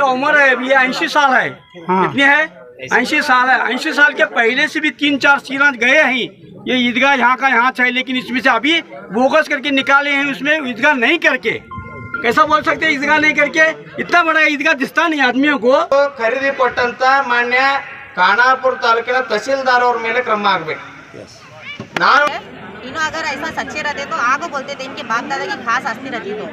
उम्र है अभी 80 साल है। हाँ। कितनी है? 80 साल है। 80 साल के पहले से भी 3-4 सीरा गए हैं। ये ईदगाह यहाँ का यहाँ है, लेकिन इसमें से अभी बोगस करके निकाले हैं, उसमें ईदगाह नहीं करके। कैसा बोल सकते हैं ईदगाह नहीं करके? इतना बड़ा ईदगाह दिखता नहीं आदमियों को। ಖರೀದಿ ಕೊಟ್ಟಂತ ಮಾನ್ಯ ಖಾನಾಪುರ ತಾಲೂಕಿನ ತಹसीलदार ಅವ್ರ ಮೇಲೆ ಕ್ರಮ ಆಗಬೇಕು। ನಾನು इन्हों अगर ऐसा सच्चे रहते तो आगे बोलते थे इनके बाप दादा की खास आस्ती रहती तो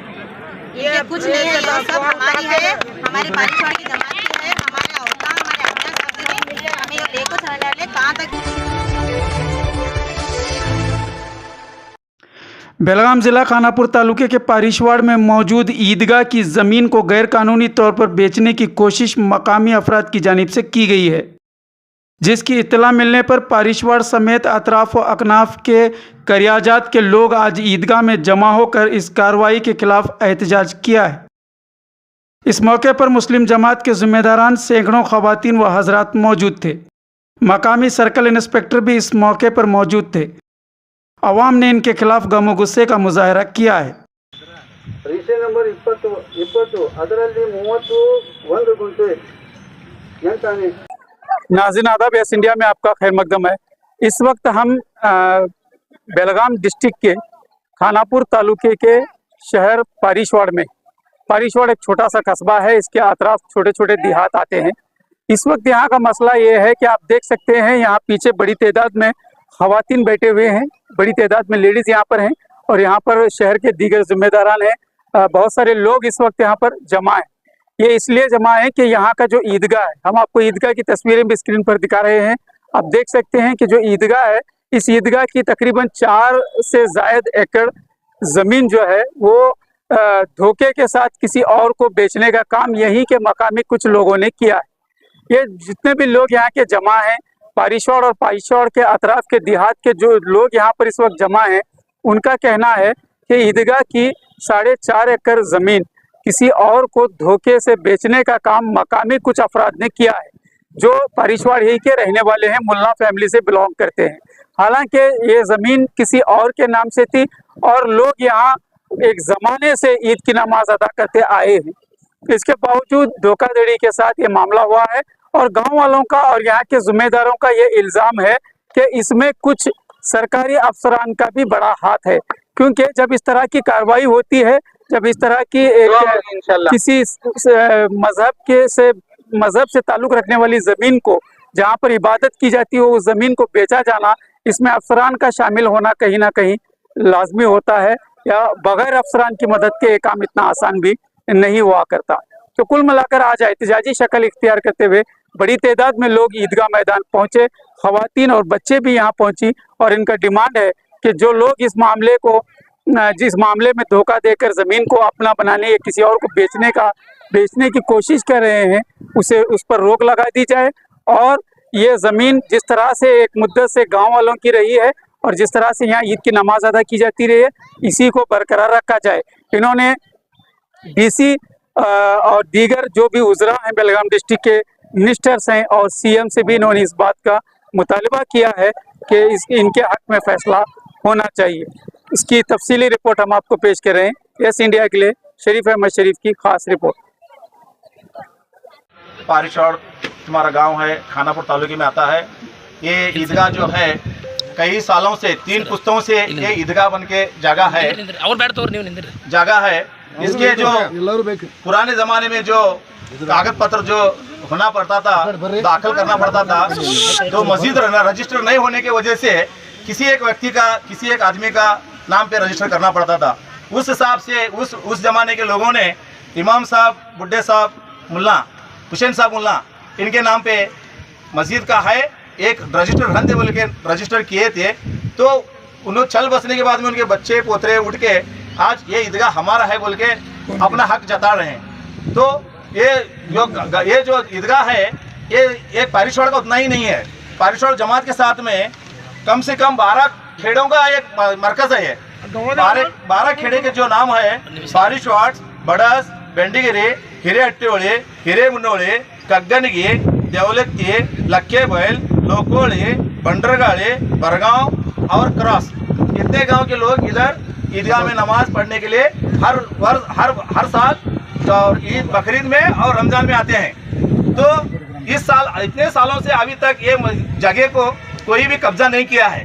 ये कुछ नहीं है। ये सब हमारी है, हमारी पारिशवाड़ की जमात की है, हमारे औरता हमारे अम्मा सब की है। हमें ये देखो चला ले कहाँ तक। बेलगाम जिला खानापुर तालुके के पारिशवाड़ में मौजूद ईदगाह की ज़मीन को गैरकानूनी तौर पर बेचने की कोशिश मकामी अफराद की जानिब से की गई है, जिसकी इत्तला मिलने पर पारिशवाड़ समेत अतराफ व अकनाफ के करियाजात के लोग आज ईदगाह में जमा होकर इस कार्रवाई के खिलाफ एहतजाज किया है। इस मौके पर मुस्लिम जमात के ज़िम्मेदारान, सैकड़ों ख़वातीन व हजरात मौजूद थे। मकामी सर्कल इंस्पेक्टर भी इस मौके पर मौजूद थे। अवाम ने इनके खिलाफ गम व गुस्से का मुजाहरा किया है। ರಿಜಿಸ್ಟ್ರೇಷನ್ ನಂಬರ್ 20 ಅದರಲ್ಲಿ 31 ಗುಂಟೆ ಎಂತಾನೆ। नाज़रीन आदाब, यस इंडिया में आपका खैर मकदम है। इस वक्त हम बेलगाम डिस्ट्रिक्ट के खानापुर तालुके के शहर पारिशवाड़ में, पारिशवाड़ एक छोटा सा कस्बा है, इसके अतराफ छोटे छोटे देहात आते हैं। इस वक्त यहाँ का मसला ये है कि आप देख सकते हैं यहाँ पीछे बड़ी तादाद में ख़वातीन बैठे हुए हैं, बड़ी तादाद में लेडीज़ यहाँ पर हैं और यहाँ पर शहर के दीगर जिम्मेदारान हैं। बहुत सारे लोग इस वक्त यहाँ पर जमा हैं। ये इसलिए जमा है कि यहाँ का जो ईदगाह है, हम आपको ईदगाह की तस्वीरें भी स्क्रीन पर दिखा रहे हैं। आप देख सकते हैं कि जो ईदगाह है, इस ईदगाह की तकरीबन 4 से ज़ायद एकड़ ज़मीन जो है वो धोखे के साथ किसी और को बेचने का काम यहीं के मकामी कुछ लोगों ने किया है। ये जितने भी लोग यहाँ के जमा हैं, पारिशवाड़ और पारिशवाड़ के अतराफ के देहात के जो लोग यहाँ पर इस वक्त जमा हैं, उनका कहना है कि ईदगाह की 4.5 एकड़ ज़मीन किसी और को धोखे से बेचने का काम मकामी कुछ अफराद ने किया है, जो पारिशवाड़ ही के रहने वाले हैं, मुल्ला फैमिली से बिलोंग करते हैं। हालांकि ये ज़मीन किसी और के नाम से थी और लोग यहाँ एक ज़माने से ईद की नमाज अदा करते आए हैं। इसके बावजूद धोखाधड़ी के साथ ये मामला हुआ है और गांव वालों का और यहाँ के ज़िम्मेदारों का ये इल्ज़ाम है कि इसमें कुछ सरकारी अफसरान का भी बड़ा हाथ है, क्योंकि जब इस तरह की कार्रवाई होती है, जब इस तरह की किसी मजहब से ताल्लुक़ रखने वाली ज़मीन को, जहाँ पर इबादत की जाती हो, उस ज़मीन को बेचा जाना, इसमें अफसरान का शामिल होना कहीं ना कहीं लाजमी होता है, या बगैर अफसरान की मदद के ये काम इतना आसान भी नहीं हुआ करता। तो कुल मिलाकर आज एहतजाजी शक्ल इख्तियार करते हुए बड़ी तादाद में लोग ईदगाह मैदान पहुँचे, ख़वातीन और बच्चे भी यहाँ पहुँची और इनका डिमांड है कि जो लोग इस मामले को, जिस मामले में धोखा देकर ज़मीन को अपना बनाने या किसी और को बेचने की कोशिश कर रहे हैं, उस पर रोक लगा दी जाए और ये ज़मीन जिस तरह से एक मुद्दत से गांव वालों की रही है और जिस तरह से यहाँ ईद की नमाज अदा की जाती रही है, इसी को बरकरार रखा जाए। इन्होंने डीसी और दीगर जो भी उज़रा हैं बेलगाम डिस्ट्रिक्ट के मिनिस्टर्स हैं और सीएम से भी इन्होंने इस बात का मुतालबा किया है कि इनके हक में फ़ैसला होना चाहिए। इसकी तफसीली रिपोर्ट हम आपको पेश कर रहे हैं। यस इंडिया के लिए शरीफ अहमद शरीफ की खास रिपोर्ट। पारिशवाड़ तुम्हारा गांव है, खानापुर तालुके में आता है। ये ईदगाह जो है कई सालों से, 3 पुश्तों से ये ईदगाह बन के जगह है। इसके जो पुराने ज़माने में जो कागज पत्र जो होना पड़ता था, दाखिल करना पड़ता था, तो मस्जिद रजिस्टर नहीं होने की वजह से किसी एक व्यक्ति का, किसी एक आदमी का नाम पे रजिस्टर करना पड़ता था। उस हिसाब से उस जमाने के लोगों ने इमाम साहब, बुड्ढे साहब, मुल्ला हुसैन साहब मुल्ला, इनके नाम पे मस्जिद का है एक रजिस्टर रन बोल के रजिस्टर किए थे। तो उन्होंने चल बसने के बाद में उनके बच्चे पोतरे उठ के आज ये ईदगाह हमारा है बोल के अपना हक जता रहे हैं। तो ये जो ईदगाह है ये पारिशवाड़ का उतना ही नहीं है। पारिशवाड़ जमात के साथ में कम से कम 12 खेड़ों का एक मरकज है। ये 12 खेड़े के जो नाम है पारिशवाड़, बड़स, बेंडिगिरी, हिरे अट्टीहोळी, हिरे मुन्नोळी, कग्गनगी, देवलत्ती, लक्के बैल, लोकोळी, बंडरगाड़ी, बरगांव और क्रॉस, इतने गांव के लोग इधर ईदगाह में नमाज पढ़ने के लिए हर साल और ईद बकरीद में और रमजान में आते हैं। तो इस साल इतने सालों से अभी तक ये जगह को कोई भी कब्जा नहीं किया है।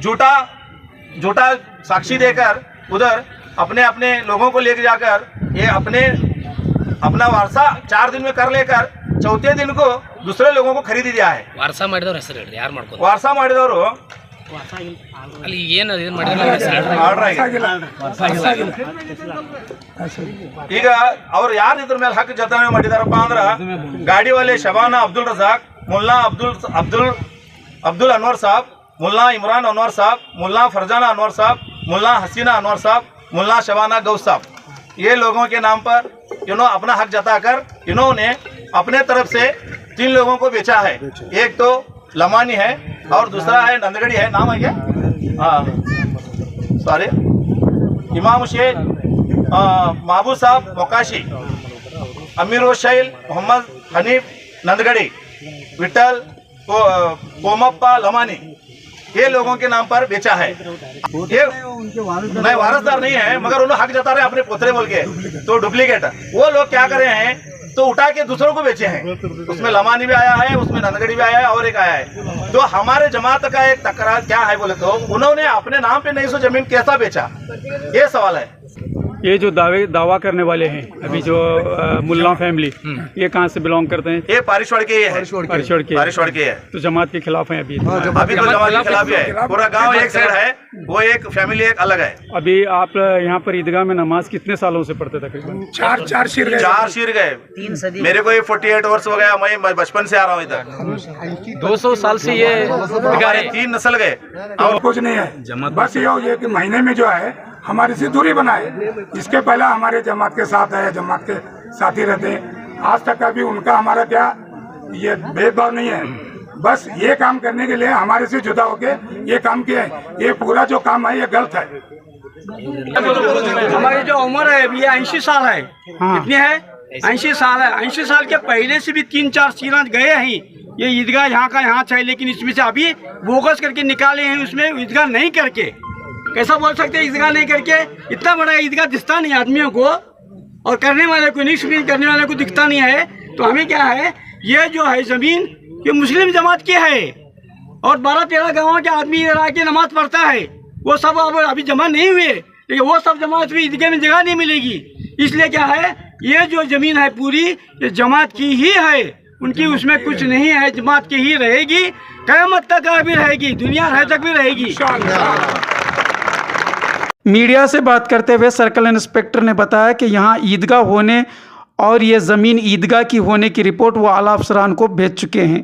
झूठा साक्षी देकर उधर अपने अपने लोगों को लेकर जाकर ये अपना वारसा 4 दिन में कर लेकर चौथे दिन को दूसरे लोगों को खरीदी दिया है। ವಾರಸ ಮಾಡಿದವ್ರ ಹೆಸರು ಹೇಳ್ರಿ, ಯಾರು ಮಾಡ್ಕೊಂಡು ವಾರಸ ಮಾಡಿದವರು ಅಲ್ಲಿ ಏನು ಇದನ್ನ ಮಾಡಿದ್ರೆ ಆರ್ಡರ್ ಈಗ ಅವ್ರು ಯಾರು ಇದ್ರ ಮೇಲೆ ಹಕ್ಕು ಜತನೆ ಮಾಡಿದಾರಪ್ಪ ಅಂದ್ರ ಗಾಡಿ ವಾಲೆ ಶಬಾನಾ ಅಬ್ದುಲ್ ರಜಾಕ್, ಮುಲ್ಲಾ अब्दुल अनवर साहब, मुल्ला इमरान अनवर साहब, मुल्ला फरजाना अनवर साहब, मुल्ला हसीना अनवर साहब, मुल्ला शबाना गौस साहब, ये लोगों के नाम पर इन्होंने अपना हक जताकर इन्होंने अपने तरफ से 3 लोगों को बेचा है। एक तो लमानी है और दूसरा है नंदगढ़ी है, नाम है क्या? हाँ सॉरी, इमाम शेख महबूब साहब मोकाशी, अमीर वशैल मोहम्मद हनीफ नंदगढ़ी, विठल कोमप्पा लमानी, ये लोगों के नाम पर बेचा है। ये मैं वारसदार नहीं है मगर उन्होंने हक जता रहे अपने पोतरे बोल के, तो डुप्लीकेट वो लोग क्या कर रहे हैं तो उठा के दूसरों को बेचे हैं। उसमें लमानी भी आया है, उसमें नंदगढ़ी भी आया है और एक आया है। तो हमारे जमात का एक तकरार क्या है बोले तो उन्होंने अपने नाम पे 900 जमीन कैसा बेचा, ये सवाल है। ये जो दावा करने वाले हैं अभी जो मुल्ला फैमिली, ये कहाँ से बिलोंग करते हैं? ये पारिशवाड़ के है, पारिशवाड़ के है। तो जमात के खिलाफ हैं अभी? अभी तो जमात के खिलाफ है। पूरा गांव एक साइड है, वो एक फैमिली एक अलग है। अभी आप यहाँ पर ईदगाह में नमाज कितने सालों से पढ़ते तकरीबन? 4 शीर गए। मेरे को ये 48 वर्ष हो गया, मैं बचपन से आ रहा हूँ इधर। 200 साल से ये 3 नस्ल गए। और कुछ नहीं है, बस ये कि महीने में जो है हमारी से दूरी बनाए। इसके पहले हमारे जमात के साथ है, जमात के साथी रहते हैं। आज तक अभी उनका हमारा क्या ये भेदभाव नहीं है। बस ये काम करने के लिए हमारे से जुदा होके ये काम किया है। ये पूरा जो काम है ये गलत है। हमारी जो उम्र है अभी 80 साल है। कितनी है? 80 साल है। 80 साल के पहले से भी 3-4 सीराज गए हैं। ये ईदगाह यहाँ का यहाँ है, लेकिन इसमें से अभी बोगस करके निकाले हैं। उसमें ईदगाह नहीं करके कैसा बोल सकते हैं? ईदगाह नहीं करके इतना बड़ा ईदगाह दिखता नहीं आदमियों को, और करने वाले को नहीं, करने वाले को दिखता नहीं है। तो हमें क्या है, ये जो है जमीन ये मुस्लिम जमात की है और 12-13 गाँव के आदमी इधर आके नमाज पढ़ता है। वो सब अब अभी जमा नहीं हुए, लेकिन वो सब जमात हुई, ईदगाह में जगह नहीं मिलेगी। इसलिए क्या है, ये जो जमीन है पूरी ये जमात की ही है, उनकी उसमें कुछ नहीं है, जमात की ही रहेगी, क़यामत तक भी रहेगी, दुनिया रह तक भी रहेगी। मीडिया से बात करते हुए सर्कल इंस्पेक्टर ने बताया कि यहाँ ईदगाह होने और ये ज़मीन ईदगाह की होने की रिपोर्ट वो आला अफसरान को भेज चुके हैं,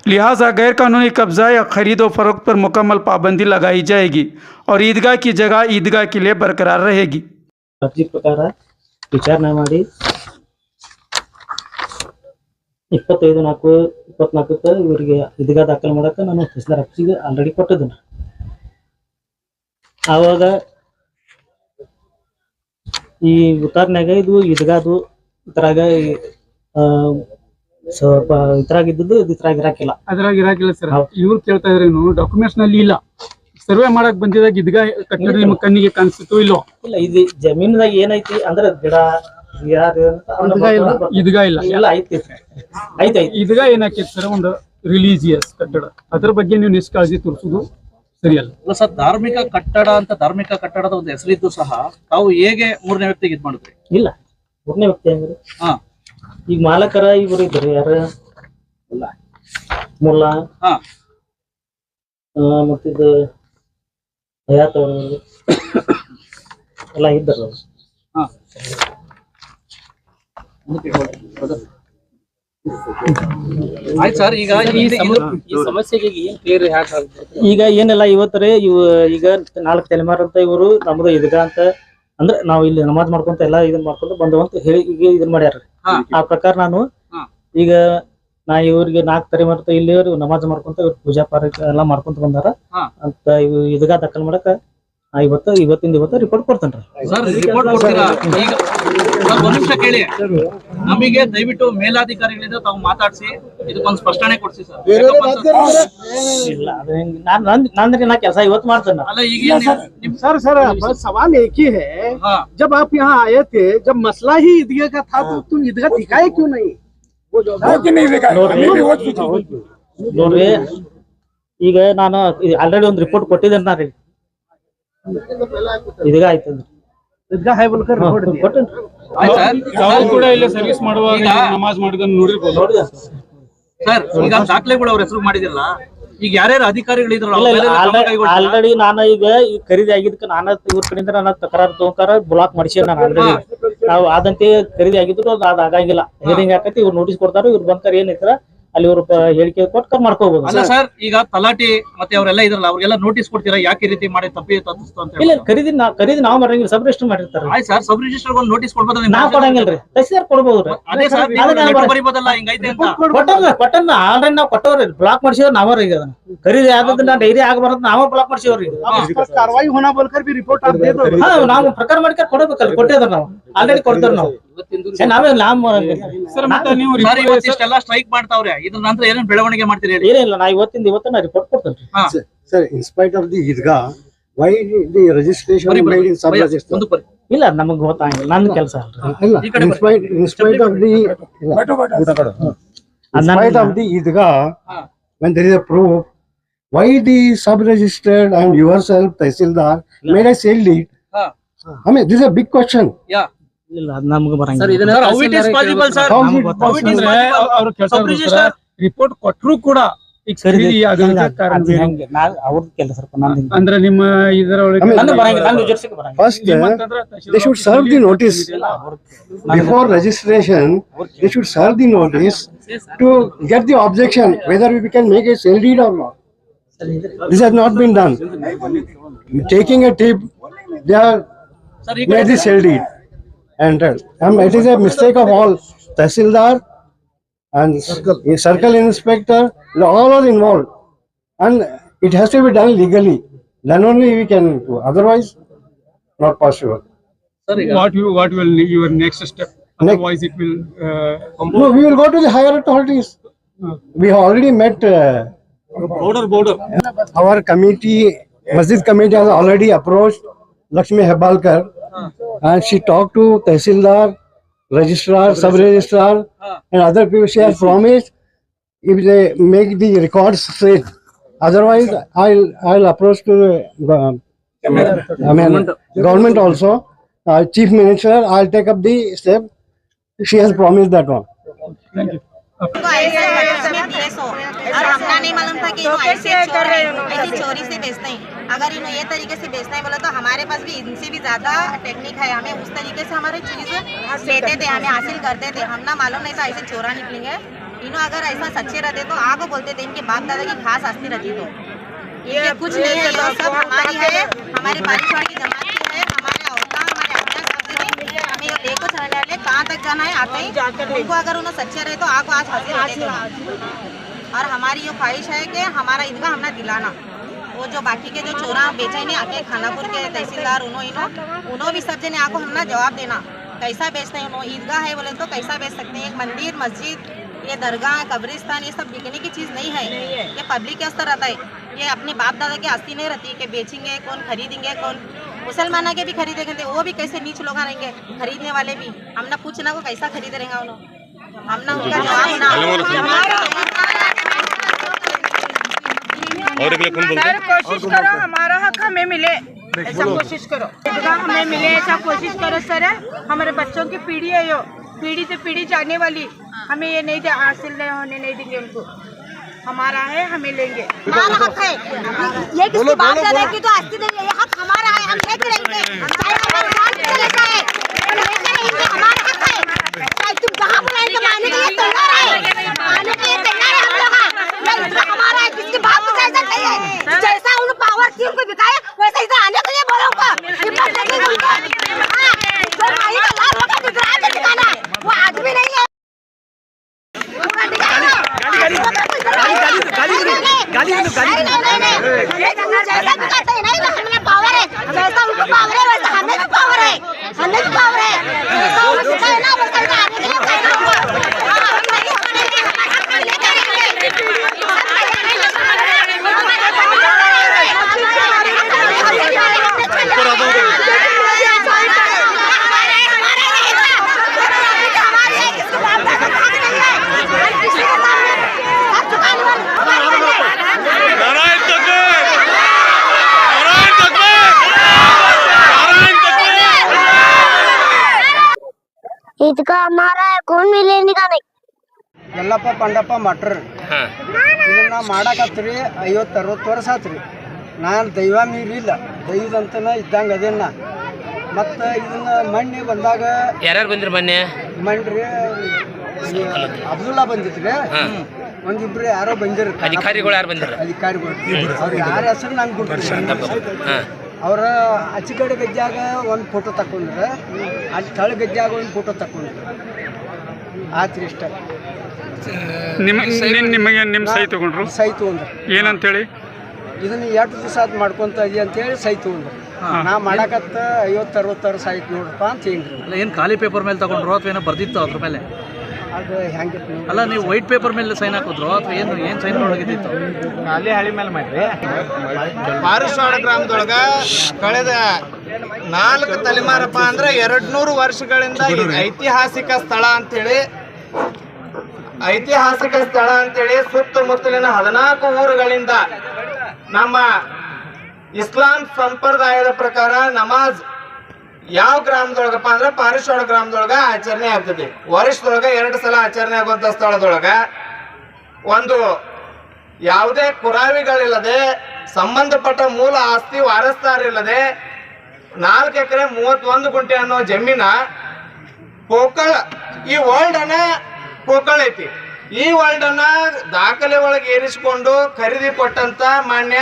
लिहाजा गैर कानूनी कब्जा या ख़रीद व फ़रोख्त पर मुकम्मल पाबंदी लगाई जाएगी और ईदगाह की जगह ईदगाह के लिए बरकरार रहेगी। ಅರ್ಜಿ ಪ್ರಕಾರ ವಿಚಾರಣೆ ಮಾಡಿ 25/4/24 ಇವರಿಗೆ ಈದಗಾಹ ದಾಖಲು ಮಾಡಕ್ಕೆ ನಾನು ತಹಸೀಲ್ದಾರ್ ಆಫೀಸಿಗೆ ಆಲ್ರೆಡಿ ಕೊಟ್ಟಿದ್ದೀನಿ. ಆವಾಗ ಈ ಉತ್ತಾರನಾಗ ಇದು ಈದಗಾಹದು ಇದ್ರಾಗ ಸ್ವಲ್ಪ ಇದ್ರಾಗಿದ್ದು ಇದ್ರಾಗ ಇರಾಕಿಲ್ಲ. ಅದ್ರಾಗ ಇರಾಕಿಲ್ಲ ಸರ್. ಇವ್ರು ಕೇಳ್ತಾ ಇದ್ರೆ ಡಾಕ್ಯುಮೆಂಟ್ಸ್ ನಲ್ಲಿ ಇಲ್ಲ, ಸರ್ವೆ ಮಾಡಕ್ ಬಂದಿದಾಗ ಈದಗಾಹ ಕಟ್ಟಡ ನಿಮ್ಮ ಕಣ್ಣಿಗೆ ಕಾಣಿಸ್ತು ಇಲ್ಲೋ? ಇಲ್ಲ, ಇದು ಜಮೀನ್ದಾಗ ಏನೈತಿ ಅಂದ್ರೆ ಗಿಡ ಈದಗಾಹ ಇಲ್ಲ. ಎಲ್ಲ ಐತಿ ಐತಿ. ಈದಗಾಹ ಏನಾಕೈತಿ ಸರ್, ಒಂದು ರಿಲಿಜಿಯಸ್ ಕಟ್ಟಡ, ಅದ್ರ ಬಗ್ಗೆ ನೀವು ನಿಷ್ಕಾಳಜಿ ತೋರಿಸೋದು ಸರಿಯಲ್ಲ. ಸರ್, ಧಾರ್ಮಿಕ ಕಟ್ಟಡ ಅಂತ ಧಾರ್ಮಿಕ ಕಟ್ಟಡದ ಒಂದು ಹೆಸರಿದ್ದು ಸಹ ತಾವು ಹೇಗೆ 3ನೇ ವ್ಯಕ್ತಿಗೆ ಇದು ಮಾಡಿದ್ರಿ? ಇಲ್ಲ, 3ನೇ ವ್ಯಕ್ತಿ ಅಂದ್ರೆ ಈಗ ಮಾಲಕರ ಇವರು ಇದ್ರು, ಯಾರ ಮುಲ್ಲಾ ಮತ್ತಿದು ಹಯಾತ್ ಅವರು ಎಲ್ಲ ಇದ್ದರು. ಆಯ್ತು ಸರ್, ಈಗ ಈ ಸಮಸ್ಯೆಗೆ ಏನ್ ಕ್ಲಿಯರ್ ಈಗ ಏನೆಲ್ಲ ಇವತ್ತರೆ ಈಗ 4 ತಲೆಮಾರು ಅಂತ ಇವರು ನಮ್ದು ಈದಗಾಹ ಅಂತ ಅಂದ್ರೆ ನಾವು ಇಲ್ಲಿ ನಮಾಜ್ ಮಾಡ್ಕೊಂತ ಎಲ್ಲ ಇದನ್ನ ಮಾಡ್ಕೊಂಡು ಬಂದವ ಅಂತ ಹೇಳಿ ಈಗ ಇದನ್ನ ಮಾಡ್ಯಾರ. ಆ ಪ್ರಕಾರ ನಾನು ಈಗ ನಾ ಇವ್ರಿಗೆ 4 ತಲೆಮಾರು ಇಲ್ಲಿ ನಮಾಜ್ ಮಾಡ್ಕೊಂತ ಇವ್ರು ಪೂಜಾ ಪಾರ ಎಲ್ಲ ಮಾಡ್ಕೊಂತ ಬಂದಾರ ಅಂತ ಇವ್ ಈದಗಾಹ ದಾಖಲು ಮಾಡಕ ಇವತ್ತು ರಿಪೋರ್ಟ್ ಕೊಡ್ತೇನ್ರಿ. ಸರ್, ರಿಪೋರ್ಟ್ ಕೊಡ್ತೀರಾ? ಈಗ ಒಂದ್ ನಿಮಿಷ ಕೇಳಿ, ನಮಗೆ ದಯವಿಟ್ಟು ಮೇಲಾಧಿಕಾರಿಗಳಿಂದ ತಾವು ಮಾತಾಡಿಸಿ ಇದಕ್ಕೊಂದು ಸ್ಪಷ್ಟನೆ ಕೊಡ್ಸಿ ಸರ್. ಇಲ್ಲ ಅದು ಹೆಂಗ್ ನಂದ್ರೆ ನಾ ಕೆಲಸ ಇವತ್ತು ಮಾಡ್ತೇನೆ. ಅಲ್ಲ ಈಗ सर बस सवाल एक ही है, जब आप यहाँ आए थे, जब मसला ही ईदगाह का था तो तुम ईदगाह दिखाए क्यों नहीं? ನೋಡ್ರಿ, ಈಗ ನಾನು ಆಲ್ರೆಡಿ ಒಂದು ರಿಪೋರ್ಟ್ ಕೊಟ್ಟಿದ್ದೇನೆ ನಾನು ಇದೀಗ ಆಯ್ತಂದ್ರೆ ईदगाह है बोलकर रिपोर्ट दिया। ತಾವು ಕೂಡ ಇಲ್ಲಿ ಸರ್ವಿಸ್ ಮಾಡುವಾಗ ನಮಾಜ್ ಮಾಡಿದ್ದನ್ನು ನೋಡಿರ್ಬೋದು. ಸರ್ ಈಗ ದಾಖಲೆಗಳು ಅವ್ರ ಹೆಸರು ಮಾಡಿದಿಲ್ಲ, ಈಗ ಯಾರ್ಯಾರು ಅಧಿಕಾರಿಗಳಿದ್ರಲ್ಲ ಆಲ್ರೆಡಿ ನಾನು ಈಗ ಖರೀದಿ ಆಗಿದ್ದಕ್ಕೆ ನಾನು ಇವ್ರ ಕಡೆಯಿಂದ ನಾನು ತಕರಾರು ತಗೋಕಾರ ಬ್ಲಾಕ್ ಮಾಡಿಸಿ ನಾನು ಆಲ್ರೆಡಿ ನಾವು ಆದಂತೆ ಖರೀದಿ ಆಗಿದ್ರು ಅದು ಆಗಂಗಿಲ್ಲ. ಹೇರಿಂಗ್ ಹಾಕತಿ ಇವ್ರು ನೋಟಿಸ್ ಕೊಡ್ತಾರ, ಇವ್ರು ಬಂತಾರ ಏನೈತರ ಅಲ್ಲಿ ಇವ್ರು ಹೇಳಿಕೆ ಕೊಟ್ಟು ಮಾಡ್ಕೋಬಹುದು. ಅಲ್ಲ ಸರ್, ಈಗ ತಲಾಟಿ ಮತ್ತೆ ಅವರೆಲ್ಲ ಇದ್ರಲ್ಲ ಅವ್ರಿಗೆಲ್ಲ ನೋಟಿಸ್ ಕೊಡ್ತೀರಾ ಯಾಕೆ ಈ ರೀತಿ ಮಾಡಿ ತಪ್ಪಿಸ್ತು ಅಂತ? ಇಲ್ಲ, ಖರೀದಿ ನಾವು ಮಾಡಂಗಿಲ್ಲ, ಸಬ್ ರಿಜಿಸ್ಟರ್ ಮಾಡಿರ್ತಾರೆ. ಆಯ್ತು ಸರ್, ಸಬ್ ರಿಜಿಸ್ಟರ್ ಒಂದು ನೋಟಿಸ್ ಕೊಡ್ಬೋದಲ್ಲ? ನಾವ್ ಕೊಡಂಗಿಲ್ರಿ, ತಹಸೀಲ್ದಾರ್ ಕೊಡ್ಬೋದು. ಅದೇ ಸರ್, ಬರಿಬೋದಲ್ಲ ಹಿಂಗೈತೆ ಅಂತ. ಕೊಟ್ಟನ್ನ ಆಲ್ರೆಡಿ ನಾವು ಕೊಟ್ಟವ್ರಿ, ಬ್ಲಾಕ್ ಮಾಡಿಸಿವ್ರಿ ನಾವ್ರಿ. ಈಗ ಅದನ್ನ ಖರೀದಿ ಆದದನ್ನ ಡೈರಿ ಆಗಬಾರದು ನಾವ ಬ್ಲಾಕ್ ಮಾಡಿಸಿವ್ರಿ. कार्रवाई होना बोलकर भी रिपोर्ट आप दे दो। ನಾವು ಪ್ರಕಾರ ಮಾಡ್ಕೊಂಡು ಕೊಡಬೇಕಲ್ಲ, ಕೊಟ್ಟಿದ್ರ ನಾವು ಆಲ್ರೆಡಿ ಕೊಡ್ತಾರ ನಾವು. ನಾವೇ ಇಷ್ಟೆಲ್ಲ ಸ್ಟ್ರೈಕ್ ಮಾಡ್ತಾವ್ರೆ, ಇದ್ರ ನಂತರ ಏನೇನ್ ಬೆಳವಣಿಗೆ ಮಾಡ್ತೀರಿ ಹೇಳಿ? ಏನಿಲ್ಲ, ನಾ ಇವತ್ತು ನಾ ರಿಪೋರ್ಟ್ ಕೊಡ್ತೇನೆ. Sir, in spite of the Idgah, why the registration made in sub register? ಇಲ್ಲ, ನಮಗ್ ಗೊತ್ತಾಗಿಲ್ಲ, ನನ್ನ ಕೆಲಸ In spite of the Idgah, when there is a proof, why the sub registered and yourself Tehsildar made a sale deed? I mean, this is a big question. Yeah. ಇಲ್ಲ, ಅದು ನಮ್ಗೆ ಬರಂಗಿಲ್ಲ. How it is possible, sir? How it is possible? ಅವ್ರ ಕೆಲಸ report ಕೊಟ್ಟರು ಕೂಡ ಈಗ ಖರೀದಿ ಅವ್ರ ಕೆಲಸ ಅಂದ್ರೆ ನಿಮ್ಮ ಇದರೊಳಗೆ First, they should serve the notice before registration. They should serve the notice to get the objection whether we can make a sale deed or not. This has not been done. Taking a tip, they are made the sale deed. And it is a mistake of all. Tehsildar and circle inspector, all are involved, and it has to be done legally. Then only we can do. Otherwise, not possible. what will your next step? Otherwise, it will. No, we will go to the higher authorities. We have already met. Border. Our committee, Masjid committee, has already approached Lakshmi Hebalkar, and she talked to Tehsildar, registrar, sub-registrar, and other people. She has promised if they make the records straight. Otherwise, I'll approach to government also. Chief Minister, I'll take up the step. She has promised that one. Thank you. तो ऐसा इसमें दिए सो और हमने नहीं मालूम था कि इन्हों ऐसे चोर है, ऐसी चोरी से बेचते हैं। अगर इन्हों ये तरीके से बेचना है बोला तो हमारे पास भी इनसे भी ज्यादा टेक्निक है, हमें उस तरीके से हमारी चीज लेते थे, हमें हासिल करते थे। हम ना मालूम नहीं था ऐसे चोरा निकलेंगे। इन्हों अगर ऐसा सच्चे रहते तो आगो बोलते थे, इनके बाप दादा की खास आस्ती रहती तो ये कुछ नहीं है, ये सब हमारी है, हमारी बारिशवाड़ की जमात की है, हमारे औरता हमारे आज्ञा सब दिन हमें ये लेको चलने वाले कहाँ तक जाना है आते ही उनको अगर उन्हें सच्चे रहे तो आगो आज हाजिर रहते थे। और हमारी ये ख्वाहिश है कि हमारा ईदगाह हमने दिलाना, वो जो बाकी के जो चोरा बेचे नहीं आके खानापुर के तहसीलदार उन्हों भी सब जने आको हमने जवाब देना कैसा बेचते हैं। उन्होंने ईदगाह है बोले तो कैसा बेच सकते हैं? एक मंदिर मस्जिद ये दरगाह कब्रिस्तान ये सब बिकने की चीज़ नहीं है, ये पब्लिक के स्तर रहता है। ये अपने बाप दादा की आस्ती नहीं रहती कि बेचेंगे कौन खरीदेंगे कौन। मुसलमाना के भी खरीदेंगे वो भी कैसे नीच लोग रहेंगे, खरीदने वाले भी हमने पूछना को कैसा खरीद रहेंगे उन्होंने, हमने उनका जवाब ना सर कोशिश करो हमारा हक हमें मिले, ऐसा कोशिश करो हमें मिले, ऐसा कोशिश करो सर। हमारे बच्चों की पीढ़ी है, यो पीढ़ी से पीढ़ी जाने वाली, हमें ये नहीं हासिल नहीं होने नहीं देंगे उनको, हमारा है हमें लेंगे। हमारा हक है, ये किसी बात का नहीं कि तो आस्ती देंगे, ये हक हमारा है, हम लेके रहेंगे चाहे हमारे जान चले जाए, हमारा हक है। चाहे तुम जहाँ बुलाएंगे माने के लिए तैयार है, माने के लिए तैयार है हम लोग। हमारा है, किसके बाप को ऐसा नहीं है, जैसा उन पावर थी उनको दिखाया वैसा इधर आने के लिए बोलो उनको। जो माही का लाल होगा दिखा के दिखाना, वो आदमी नहीं है। गाली वैसा उनको पावर है वैसा हमें भी पावर है, हमें भी पावर है। जैसा उनको कहना वैसा आगे के लिए कहना होगा। हाँ, हम नहीं मानेंगे, हमारा हक लेके ಇದಕ್ಕೆ हमारा कौन मिलेगा नहीं ಯಲ್ಲಪ್ಪ ಪಂಡಪ್ಪ ಮಟ್ರ್ ಇದನ್ನ ಮಾಡಕತ್ರಿ 50-60 ವರ್ಷ ಆತ್ರಿ. ನಾನು ದೈವ ಮೀರಿಲ್ಲ, ದೈವದಂತನ ಇದ್ದಂಗೆ ಅದೇನ. ಮತ್ತು ಇದನ್ನ ಮಣ್ಣಿ ಬಂದಾಗ ಯಾರ್ಯಾರು ಬಂದ್ರಿ ಮೊನ್ನೆ? ಮಣ್ರಿ ಅಬ್ದುಲ್ಲಾ ಬಂದಿದ್ರಿ, ಒಂದಿಬ್ರು ಯಾರೋ ಬಂದಿರ ಅಧಿಕಾರಿಗಳು ಯಾರು ಬಂದಿರ? ಅಧಿಕಾರಿಗಳು ಅವ್ರು ಯಾರ ಹೆಸರು ನಂಗೆ ಗೊತ್ತಿಲ್ಲ. ಅವರ ಅಚ್ಚಕಡೆ ಗಜ್ಜಾಗ ಒಂದು ಫೋಟೋ ತಕೊಂಡ್ರೆ, ಅಲ್ಲಿ ತಳ ಗಜ್ಜಾಗ ಒಂದು ಫೋಟೋ ತಕೊಂಡ್ರೆ ಆತ್ರಿ ಇಷ್ಟ. ನಿಮಗೆ ನಿಮ್ಮ ಸಹಿ ತಗೊಂಡ್ರು? ಸಹಿ ತಗೊಂಡ್ರು. ಏನಂತೇಳಿ? ಇದನ್ನ 2 ದಿವಸ ಅದು ಮಾಡ್ಕೊಂತ ಇದೀವಿ ಅಂತೇಳಿ ಸಹಿ ತಗೊಂಡ್ರು. ನಾ ಮಾಡಕತ್ತ 50-60 ವರ್ಷ ಆಯ್ತು ನೋಡ್ರಪ್ಪ ಅಂತ ಹಿಂಗ್ರಿ. ಅಲ್ಲ ಏನು ಖಾಲಿ ಪೇಪರ್ ಮೇಲೆ ತಗೊಂಡ್ರು ಅಥವಾ ಏನೋ ಬರ್ದಿತ್ತು ಅದ್ರ ಮೇಲೆ? ಅದು ಹೆಂಗೆ ಅಲ್ಲ ನೀವು ವೈಟ್ ಪೇಪರ್ ಮೇಲೆ ಸೈನ್ ಹಾಕಿದ್ರು ಅಥವಾ ಏನು ಸೈನ್ ಒಳಗಿದ್ದಿತ್ತು? ಖಾಲಿ ಹಳಿ ಮೇಲೆ ಮಾಡ್ರಿ. ಪಾರಿಶ್ವಾಡ ಗ್ರಾಮದೊಳಗ ಕಳೆದ 4 ತಲೆಮಾರಪ್ಪ ಅಂದ್ರೆ 200 ವರ್ಷಗಳಿಂದ ಐತಿಹಾಸಿಕ ಸ್ಥಳ ಅಂತೇಳಿ ಸುತ್ತಮುತ್ತಲಿನ 14 ಊರುಗಳಿಂದ ನಮ್ಮ ಇಸ್ಲಾಂ ಸಂಪ್ರದಾಯದ ಪ್ರಕಾರ ನಮಾಜ್ ಯಾವ ಗ್ರಾಮದೊಳಗಪ್ಪ ಅಂದ್ರೆ ಪಾರಿಶ್ವಾಡ ಗ್ರಾಮದೊಳಗ ಆಚರಣೆ ಆಗ್ತದೆ. ವರ್ಷದೊಳಗ 2 ಸಲ ಆಚರಣೆ ಆಗುವಂತ ಸ್ಥಳದೊಳಗ ಒಂದು ಯಾವುದೇ ಕುರಾವಿಗಳಿಲ್ಲದೆ, ಸಂಬಂಧಪಟ್ಟ ಮೂಲ ಆಸ್ತಿ ವಾರಸ್ದಾರಿಲ್ಲದೆ 4 ಎಕರೆ 31 ಗುಂಟೆ ಅನ್ನೋ ಜಮೀನ ಪೋಕಳ್, ಈ ವರ್ಲ್ಡ್ ಅನ್ನ ಪೋಕಳ್ ಐತಿ. ಈ ವರ್ಲ್ಡ್ ಅನ್ನ ದಾಖಲೆ ಒಳಗೆ ಏರಿಸಿಕೊಂಡು ಖರೀದಿ ಕೊಟ್ಟಂತ ಮಾನ್ಯ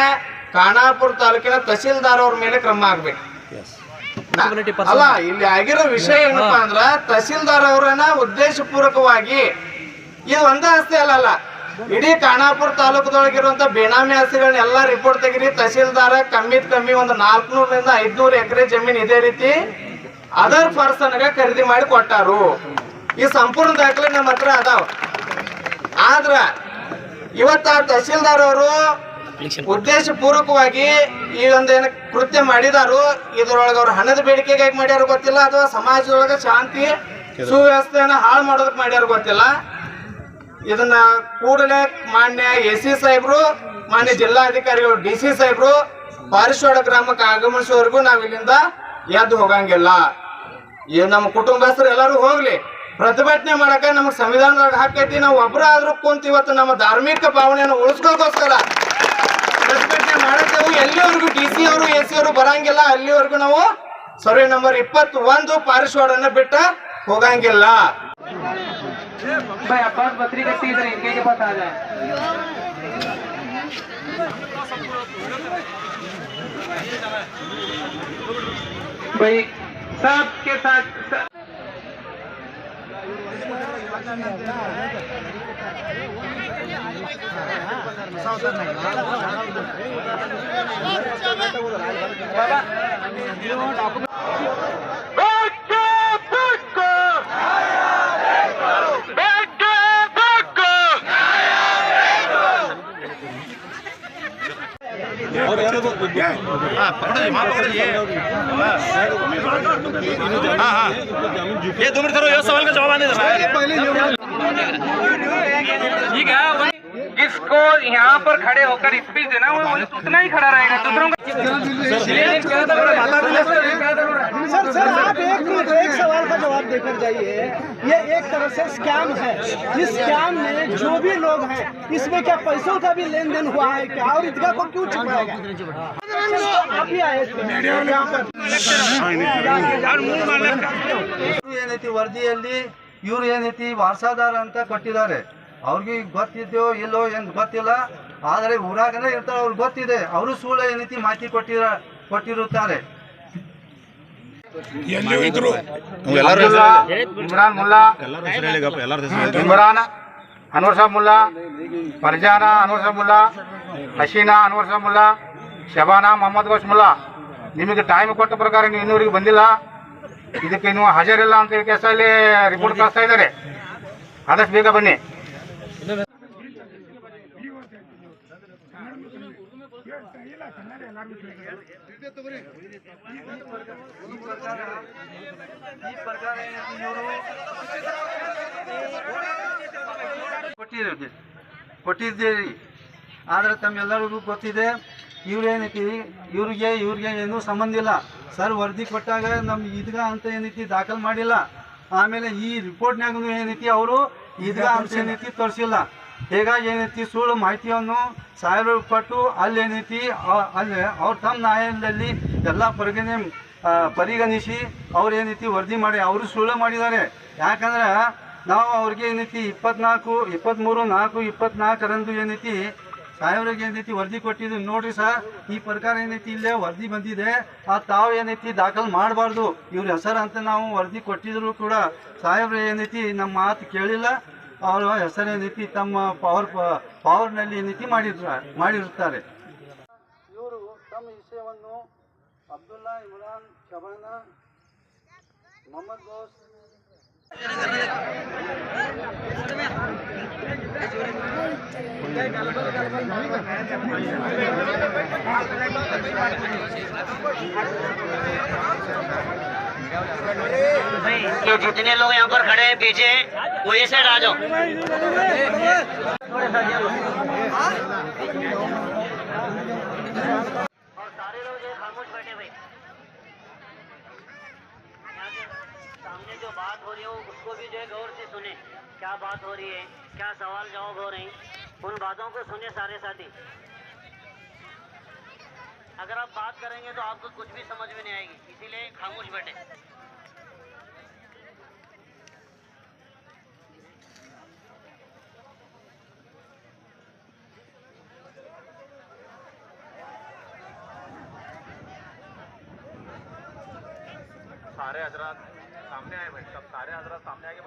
ಖಾನಾಪುರ ತಾಲೂಕಿನ ತಹಸೀಲ್ದಾರ್ ಅವ್ರ ಮೇಲೆ ಕ್ರಮ ಆಗ್ಬೇಕು. ಅಲ್ಲ, ಇಲ್ಲಿ ಆಗಿರೋ ವಿಷಯ ಏನಪ್ಪಾ ಅಂದ್ರ ತಹಸೀಲ್ದಾರ್ ಅವರನ್ನ ಉದ್ದೇಶಪೂರ್ವಕವಾಗಿ, ಇದು ಒಂದೇ ಆಸ್ತಿ ಅಲ್ಲ, ಇಡೀ ಖಾನಾಪುರ ತಾಲೂಕದೊಳಗಿರುವಂತ ಬೇನಾಮಿ ಆಸ್ತಿಗಳನ್ನೆಲ್ಲ ರಿಪೋರ್ಟ್ ತೆಗಿರಿ. ತಹಸೀಲ್ದಾರ ಕಮ್ಮಿ ಒಂದು 400ರಿಂದ 500 ಎಕರೆ ಜಮೀನ್ ಇದೇ ರೀತಿ ಅದರ್ ಪರ್ಸನ್ಗೆ ಖರೀದಿ ಮಾಡಿ ಕೊಟ್ಟಾರು. ಈ ಸಂಪೂರ್ಣ ದಾಖಲೆ ನಮ್ಮ ಹತ್ರ ಅದಾವ. ಆದ್ರ ಇವತ್ತ ತಹಸೀಲ್ದಾರ್ ಅವರು ಉದ್ದೇಶ ಪೂರ್ವಕವಾಗಿ ಈ ಒಂದೇನು ಕೃತ್ಯ ಮಾಡಿದಾರು, ಇದ್ರೊಳಗೆ ಅವ್ರ ಹಣದ ಬೇಡಿಕೆಗೆ ಮಾಡ್ಯಾರ ಗೊತ್ತಿಲ್ಲ, ಅಥವಾ ಸಮಾಜದೊಳಗೆ ಶಾಂತಿ ಸುವ್ಯವಸ್ಥೆಯನ್ನ ಹಾಳು ಮಾಡೋದಕ್ಕೆ ಮಾಡ್ಯಾರ ಗೊತ್ತಿಲ್ಲ. ಇದನ್ನ ಕೂಡಲೇ ಮಾನ್ಯ AC ಸಾಹೇಬ್ರು, ಮಾನ್ಯ ಜಿಲ್ಲಾಧಿಕಾರಿಗಳು DC ಸಾಹೇಬ್ರು ಪಾರಿಶ್ವಾಡ ಗ್ರಾಮಕ್ಕೆ ಆಗಮಿಸುವವರೆಗೂ ನಾವ್ ಇಲ್ಲಿಂದ ಎದ್ದು ಹೋಗಂಗಿಲ್ಲ. ಈ ನಮ್ಮ ಕುಟುಂಬಸ್ಥರು ಎಲ್ಲರೂ ಹೋಗ್ಲಿ, ಪ್ರತಿಭಟನೆ ಮಾಡಕ ನಮಗ್ ಸಂವಿಧಾನದಾಗ ಹಾಕೈತಿ. ನಾವು ಒಬ್ಬರಾದ್ರೂ ಕುಂತ ಇವತ್ತು ನಮ್ಮ ಧಾರ್ಮಿಕ ಭಾವನೆಯನ್ನು ಉಳಿಸ್ಕೋಕೋಸ್ಕರ ಪ್ರತಿಭಟನೆ ಮಾಡತ್ತೇವು. ಎಲ್ಲಿವರೆಗೂ DC ಅವರು AC ಅವರು ಬರಂಗಿಲ್ಲ, ಅಲ್ಲಿವರೆಗೂ ನಾವು ಸರ್ವೆ ನಂಬರ್ 21 ಪಾರಿಶ್ವಾಡನ್ನ ಬಿಟ್ಟ ಹೋಗಂಗಿಲ್ಲ. सबके साथ ये 2 मिनट ये सवाल का जवाब आने दे। जिसको यहाँ पर खड़े होकर स्पीच देना वो उतना ही खड़ा रहेगा, दूसरों का। सर आप एक सवाल का जवाब देकर जाइए। ये एक तरह से स्कैम है। इस स्कैम में जो भी लोग हैं, इसमें क्या पैसों का भी लेन देन हुआ है क्या, और ईदगाह को क्यों छुपाएगा? आप ही आए ಏನೈತಿ ವರದಿಯಲ್ಲಿ ಇವ್ರು ಏನೈತಿ ವಾರಸಾದಾರ ಅಂತ ಕೊಟ್ಟಿದ್ದಾರೆ. ಅವ್ರಿಗೆ ಗೊತ್ತಿದ್ದೋ ಇಲ್ಲೋ ಏನು ಗೊತ್ತಿಲ್ಲ, ಆದರೆ ಊರಾಗನೇ ಇರ್ತಾರೆ, ಅವ್ರಿಗೆ ಗೊತ್ತಿದೆ. ಅವರು ಸುಳ್ಳು ಏನೈತಿ ಮಾಹಿತಿ ಕೊಟ್ಟಿರುತ್ತಾರೆ. इमरान मुल्ला, इमरान अनवर साहब मुल्ला, फरजाना अनवर साहब मुल्ला, हसीना अनवर साहब मुल्ला, शबाना मोहम्मद गोश मुल्ला, ನಿಮಗೆ ಟೈಮ್ ಕೊಟ್ಟ ಪ್ರಕಾರ ನೀವು ಇನ್ನೂರಿಗೆ ಬಂದಿಲ್ಲ, ಇದಕ್ಕೆ ನೀವು ಹಾಜರಿಲ್ಲ ಅಂತ ಹೇಳಿ ಕೇಸಲ್ಲಿ ರಿಪೋರ್ಟ್ ಕಳಿಸ್ತಾ ಇದ್ದಾರೆ. ಆದಷ್ಟು ಬೇಗ ಬನ್ನಿ. ಕೊಟ್ಟಿದ್ದೀರಿ, ಆದರೆ ತಮ್ಮೆಲ್ಲರಿಗೂ ಗೊತ್ತಿದೆ ಇವ್ರೇನೈತಿ ಇವ್ರಿಗೆ ಏನೂ ಸಂಬಂಧ ಇಲ್ಲ. ಸರ್ ವರದಿ ಕೊಟ್ಟಾಗ ನಮ್ಮ ಈದ್ಗಾ ಅಂತ ಏನೈತಿ ದಾಖಲು ಮಾಡಿಲ್ಲ. ಆಮೇಲೆ ಈ ರಿಪೋರ್ಟ್ನಾಗೂ ಏನೈತಿ ಅವರು ಈದ್ಗಾ ಅಂತ ಏನೈತಿ ತೋರಿಸಿಲ್ಲ. ಹೀಗಾಗಿ ಏನೈತಿ ಸುಳ್ಳು ಮಾಹಿತಿಯನ್ನು ಸಾಹೇಬರು ಕೊಟ್ಟು ಅಲ್ಲೇನೈತಿ ಅಲ್ಲಿ ಅವ್ರು ತಮ್ಮ ನ್ಯಾಯಾಲಯದಲ್ಲಿ ಎಲ್ಲ ಪರಿಗಣಿಸಿ ಅವ್ರು ಏನೈತಿ ವರದಿ ಮಾಡಿ ಅವರು ಸುಳ್ಳು ಮಾಡಿದ್ದಾರೆ. ಯಾಕಂದ್ರೆ ನಾವು ಅವ್ರಿಗೆ ಏನೈತಿ 23/4/24 ಏನೈತಿ ಸಾಹೇಬ್ರಿಗೆ ಏನೈತಿ ವರದಿ ಕೊಟ್ಟಿದ್ದು. ನೋಡ್ರಿ ಸರ್, ಈ ಪ್ರಕಾರ ಏನೈತಿ ಇಲ್ಲೇ ವರದಿ ಬಂದಿದೆ, ತಾವು ಏನೈತಿ ದಾಖಲು ಮಾಡಬಾರ್ದು. ಇವ್ರ ಹೆಸರು ಅಂತ ನಾವು ವರದಿ ಕೊಟ್ಟಿದ್ರು ಕೂಡ ಸಾಹೇಬ್ರು ಏನೈತಿ ನಮ್ಮ ಮಾತು ಕೇಳಿಲ್ಲ. ಅವರ ಹೆಸರು ಏನೈತಿ ತಮ್ಮ ಪವರ್ನಲ್ಲಿ ಏನೈತಿ ಮಾಡಿರುತ್ತಾರೆ. ಇವರು ತಮ್ಮ ವಿಷಯವನ್ನು ಅಬ್ದುಲ್ಲಾ, ಇಮ್ರಾನ್, ಶಬಾನಾ, ಮೊಹಮ್ಮದ್ ಗೋಸ್ जो जितने लोग यहाँ पर खड़े हैं पीछे वही साइड आ जाओ। और सारे लोग जो खामोश बैठे भाई, सामने जो बात हो रही है उसको भी जो है गौर से सुने। क्या बात हो रही है, क्या सवाल जवाब हो रहे हैं, उन बातों को सुने सारे साथी। अगर आप बात करेंगे तो आपको कुछ भी समझ में नहीं आएगी, इसीलिए खामोश बैठे। सारे हजरात सामने आए भाई, सब सारे हजरात सामने आके